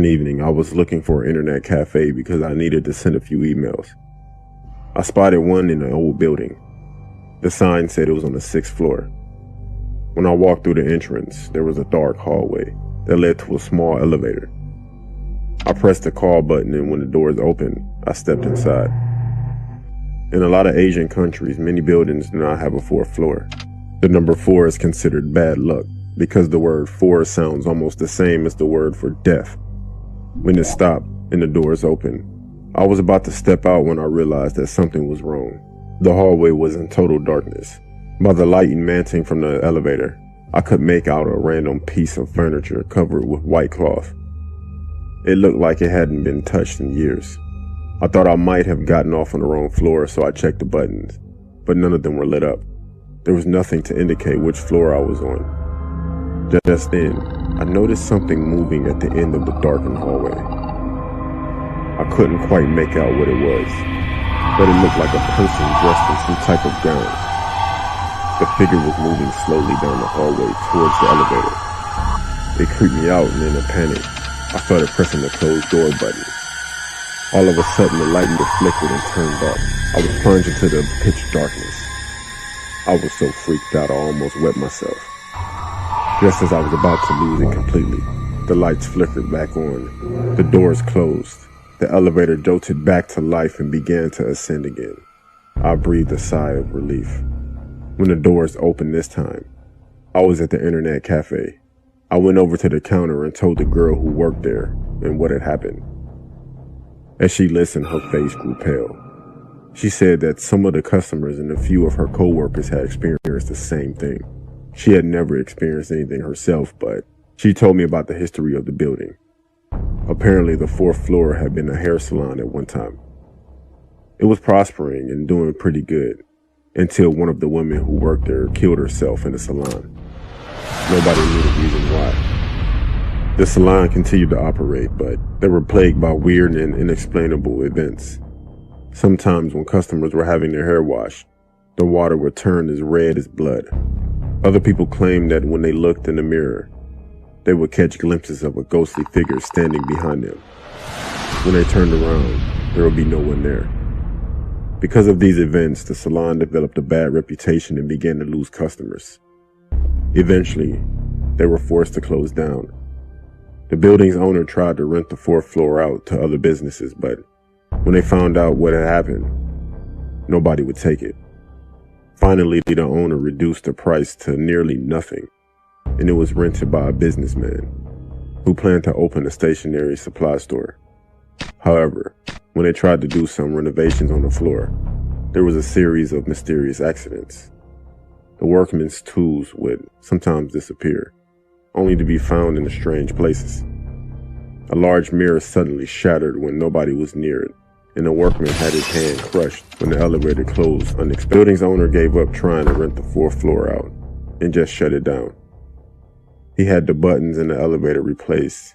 One evening, I was looking for an internet cafe because I needed to send a few emails. I spotted one in an old building. The sign said it was on the 6th floor. When I walked through the entrance, there was a dark hallway that led to a small elevator. I pressed the call button, and when the doors opened, I stepped inside. In a lot of Asian countries, many buildings do not have a 4th floor. The number 4 is considered bad luck because the word 4 sounds almost the same as the word for death. When it stopped and the doors opened, I was about to step out when I realized that something was wrong. The hallway was in total darkness. By the light emanting from the elevator, I could make out a random piece of furniture covered with white cloth. It looked like it hadn't been touched in years. I thought I might have gotten off on the wrong floor, so I checked the buttons, but none of them were lit up. There was nothing to indicate which floor I was on. Just then, I noticed something moving at the end of the darkened hallway. I couldn't quite make out what it was, but it looked like a person dressed in some type of gown. The figure was moving slowly down the hallway towards the elevator. It creeped me out, and in a panic, I started pressing the closed door button. All of a sudden, the light flickered and turned off. I was plunged into the pitch darkness. I was so freaked out I almost wet myself. Just as I was about to lose it completely, the lights flickered back on. The doors closed. The elevator jolted back to life and began to ascend again. I breathed a sigh of relief. When the doors opened this time, I was at the internet cafe. I went over to the counter and told the girl who worked there and what had happened. As she listened, her face grew pale. She said that some of the customers and a few of her co-workers had experienced the same thing. She had never experienced anything herself, but she told me about the history of the building. Apparently, the 4th floor had been a hair salon at one time. It was prospering and doing pretty good until one of the women who worked there killed herself in the salon. Nobody knew the reason why. The salon continued to operate, but they were plagued by weird and inexplainable events. Sometimes when customers were having their hair washed, the water would turn as red as blood. Other people claimed that when they looked in the mirror, they would catch glimpses of a ghostly figure standing behind them. When they turned around, there would be no one there. Because of these events, the salon developed a bad reputation and began to lose customers. Eventually, they were forced to close down. The building's owner tried to rent the 4th floor out to other businesses, but when they found out what had happened, nobody would take it. Finally, the owner reduced the price to nearly nothing, and it was rented by a businessman who planned to open a stationery supply store. However, when they tried to do some renovations on the floor, there was a series of mysterious accidents. The workmen's tools would sometimes disappear, only to be found in strange places. A large mirror suddenly shattered when nobody was near it, and the workman had his hand crushed when the elevator closed. The building's owner gave up trying to rent the 4th floor out and just shut it down. He had the buttons in the elevator replaced,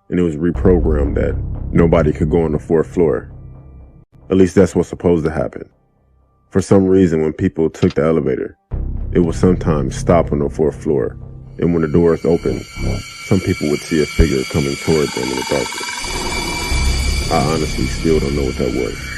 and it was reprogrammed that nobody could go on the 4th floor. At least that's what's supposed to happen. For some reason, when people took the elevator, it would sometimes stop on the 4th floor, and when the doors opened, some people would see a figure coming toward them in the darkness. I honestly still don't know what that was.